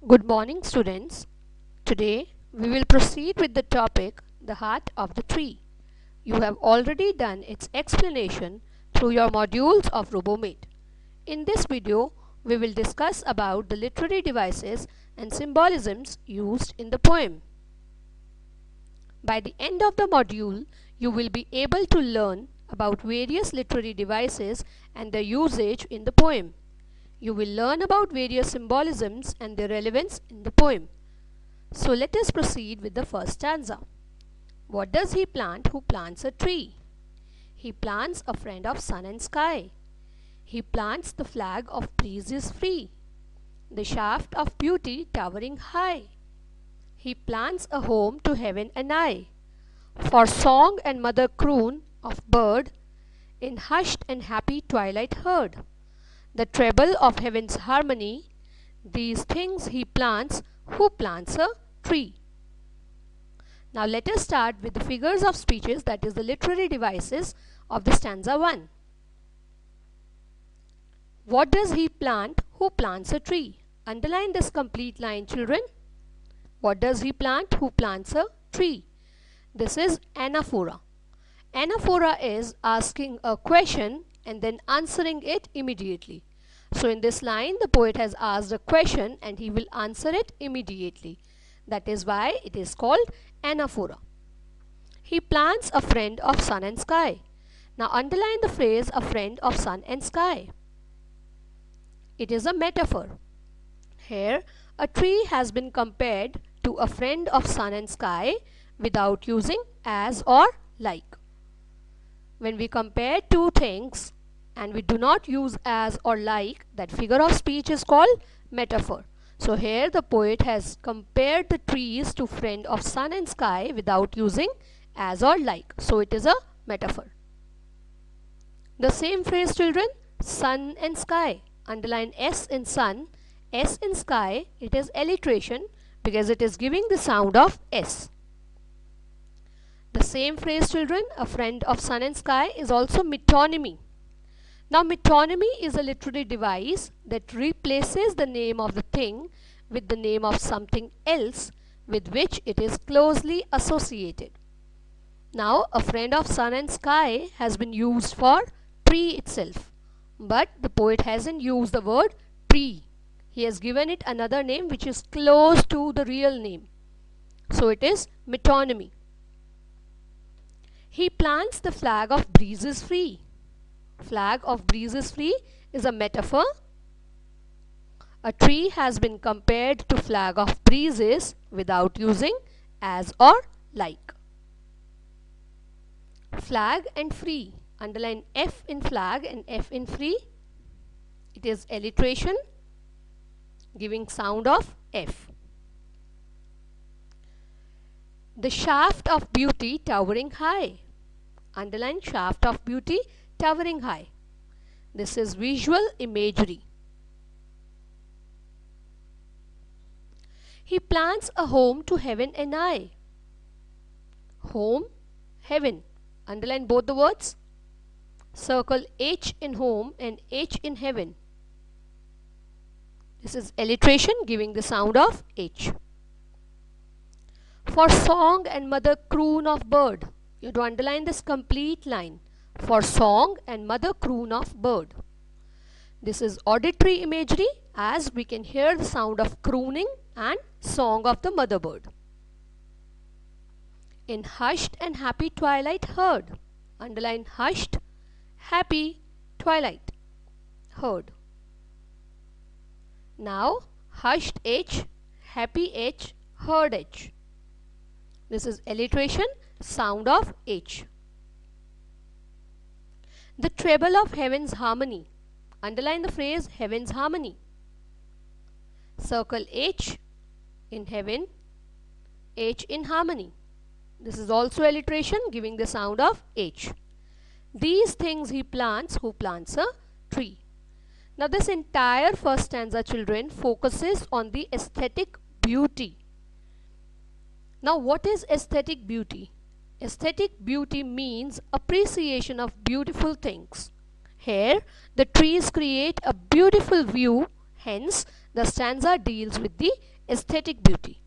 Good morning, students. Today we will proceed with the topic The Heart of the Tree. You have already done its explanation through your modules of RoboMate. In this video, we will discuss about the literary devices and symbolisms used in the poem. By the end of the module, you will be able to learn about various literary devices and their usage in the poem. You will learn about various symbolisms and their relevance in the poem. So let us proceed with the first stanza. What does he plant who plants a tree? He plants a friend of sun and sky. He plants the flag of breezes free, the shaft of beauty towering high. He plants a home to heaven and I, for song and mother croon of bird, in hushed and happy twilight heard. The treble of heaven's harmony, these things he plants who plants a tree. Now let us start with the figures of speeches, that is the literary devices of the stanza 1. What does he plant who plants a tree? Underline this complete line, children. What does he plant who plants a tree? This is anaphora. Anaphora is asking a question and then answering it immediately. So in this line, the poet has asked a question and he will answer it immediately. That is why it is called anaphora. He plants a friend of sun and sky. Now underline the phrase a friend of sun and sky. It is a metaphor. Here, a tree has been compared to a friend of sun and sky without using as or like. When we compare two things and we do not use as or like, that figure of speech is called metaphor. So here the poet has compared the trees to friend of sun and sky without using as or like. So it is a metaphor. The same phrase, children, sun and sky. Underline S in sun, S in sky. It is alliteration because it is giving the sound of S. The same phrase, children, a friend of sun and sky, is also metonymy. Now metonymy is a literary device that replaces the name of the thing with the name of something else with which it is closely associated. Now a friend of sun and sky has been used for tree itself, but the poet hasn't used the word tree. He has given it another name which is close to the real name. So it is metonymy. He plants the flag of breezes free. Flag of breezes free is a metaphor. A tree has been compared to flag of breezes without using as or like. Flag and free. Underline F in flag and F in free. It is alliteration giving sound of F. The shaft of beauty towering high. Underline shaft of beauty towering high. This is visual imagery. He plants a home to heaven and I. Home, heaven. Underline both the words. Circle H in home and H in heaven. This is alliteration giving the sound of H. For song and mother croon of bird. You have to underline this complete line. For song and mother croon of bird. This is auditory imagery as we can hear the sound of crooning and song of the mother bird. In hushed and happy twilight heard. Underline hushed, happy, twilight, heard. Now hushed H, happy H, heard H. This is alliteration, sound of H. The treble of heaven's harmony. Underline the phrase heaven's harmony. Circle H in heaven, H in harmony. This is also alliteration giving the sound of H. These things he plants who plants a tree. Now this entire first stanza, children, focuses on the aesthetic beauty. Now what is aesthetic beauty? Aesthetic beauty means appreciation of beautiful things. Here, the trees create a beautiful view, hence the stanza deals with the aesthetic beauty.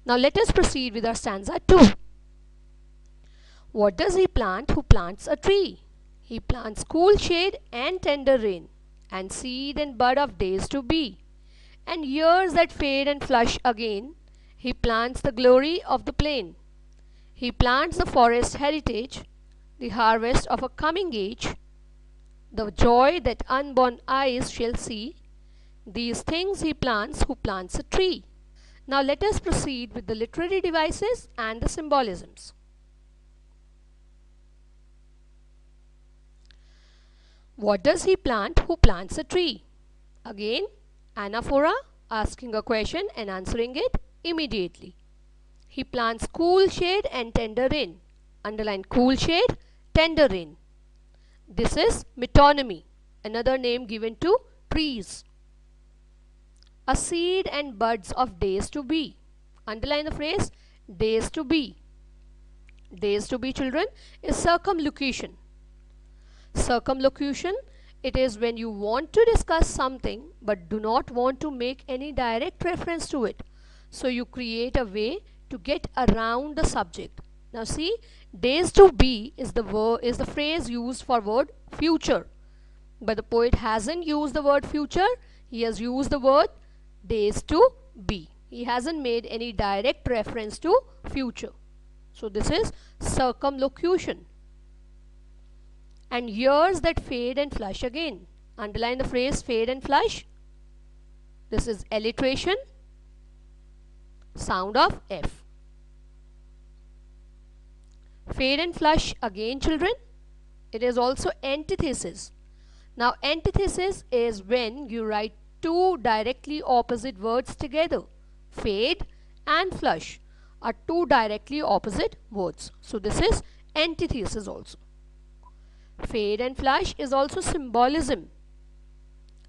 Now let us proceed with our stanza 2. What does he plant who plants a tree? He plants cool shade and tender rain, and seed and bud of days to be. And years that fade and flush again, he plants the glory of the plain. He plants the forest heritage, the harvest of a coming age, the joy that unborn eyes shall see. These things he plants who plants a tree. Now let us proceed with the literary devices and the symbolisms. What does he plant who plants a tree? Again, anaphora, asking a question and answering it immediately. He plants cool shade and tender rain. Underline cool shade, tender rain. This is metonymy, another name given to trees. A seed and buds of days to be. Underline the phrase days to be. Days to be, children, is circumlocution. Circumlocution, it is when you want to discuss something but do not want to make any direct reference to it. So you create a way to get around the subject. Now see, days to be is the phrase used for word future. But the poet hasn't used the word future, he has used the word days to be. He hasn't made any direct reference to future. So this is circumlocution. And years that fade and flush again. Underline the phrase fade and flush. This is alliteration. Sound of F. Fade and flush again, children. It is also antithesis. Now antithesis is when you write two directly opposite words together. Fade and flush are two directly opposite words. So this is antithesis also. Fade and flush is also symbolism.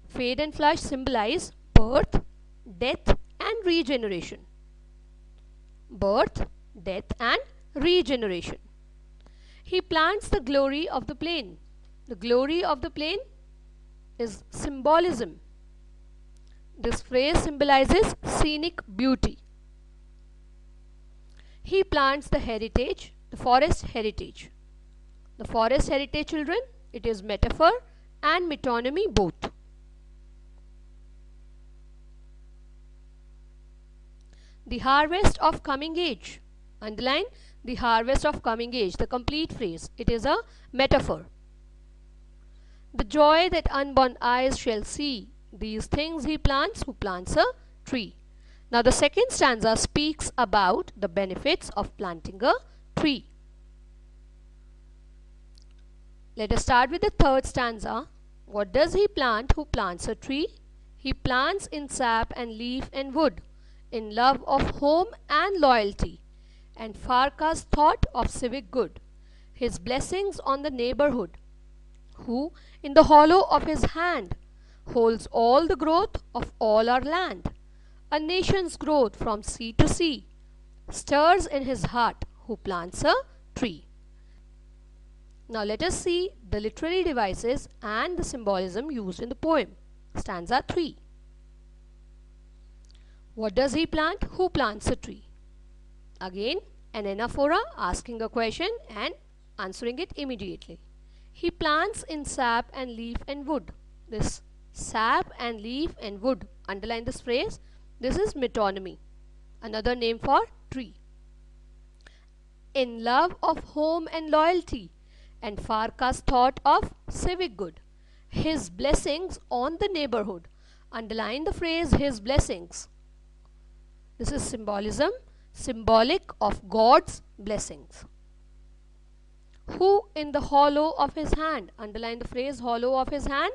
Fade and flush symbolize birth, death and regeneration. Birth, death and regeneration. He plants the glory of the plain. The glory of the plain is symbolism. This phrase symbolizes scenic beauty. He plants the heritage, the forest heritage. The forest heritage, children, it is metaphor and metonymy both. The harvest of coming age. Underline the harvest of coming age, the complete phrase. It is a metaphor. The joy that unborn eyes shall see. These things he plants who plants a tree. Now the second stanza speaks about the benefits of planting a tree. Let us start with the third stanza. What does he plant who plants a tree? He plants in sap and leaf and wood, in love of home and loyalty, and far-cast thought of civic good, his blessings on the neighborhood, who in the hollow of his hand holds all the growth of all our land, a nation's growth from sea to sea, stirs in his heart who plants a tree. Now let us see the literary devices and the symbolism used in the poem. Stanza 3. What does he plant who plants a tree? Again, an anaphora, asking a question and answering it immediately. He plants in sap and leaf and wood. This sap and leaf and wood, underline this phrase. This is metonymy, another name for tree. In love of home and loyalty, and far-cast thought of civic good, his blessings on the neighborhood. Underline the phrase his blessings. This is symbolism, symbolic of God's blessings. Who in the hollow of his hand. Underline the phrase hollow of his hand.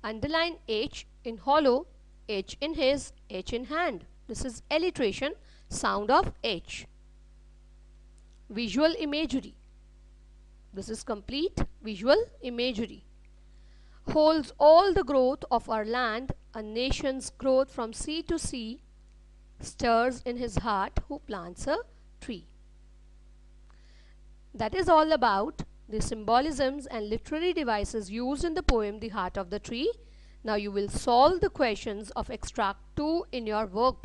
Underline H in hollow, H in his, H in hand. This is alliteration, sound of H. Visual imagery. This is complete visual imagery. Holds all the growth of our land, a nation's growth from sea to sea, stirs in his heart who plants a tree. That is all about the symbolisms and literary devices used in the poem The Heart of the Tree. Now you will solve the questions of extract 2 in your workbook.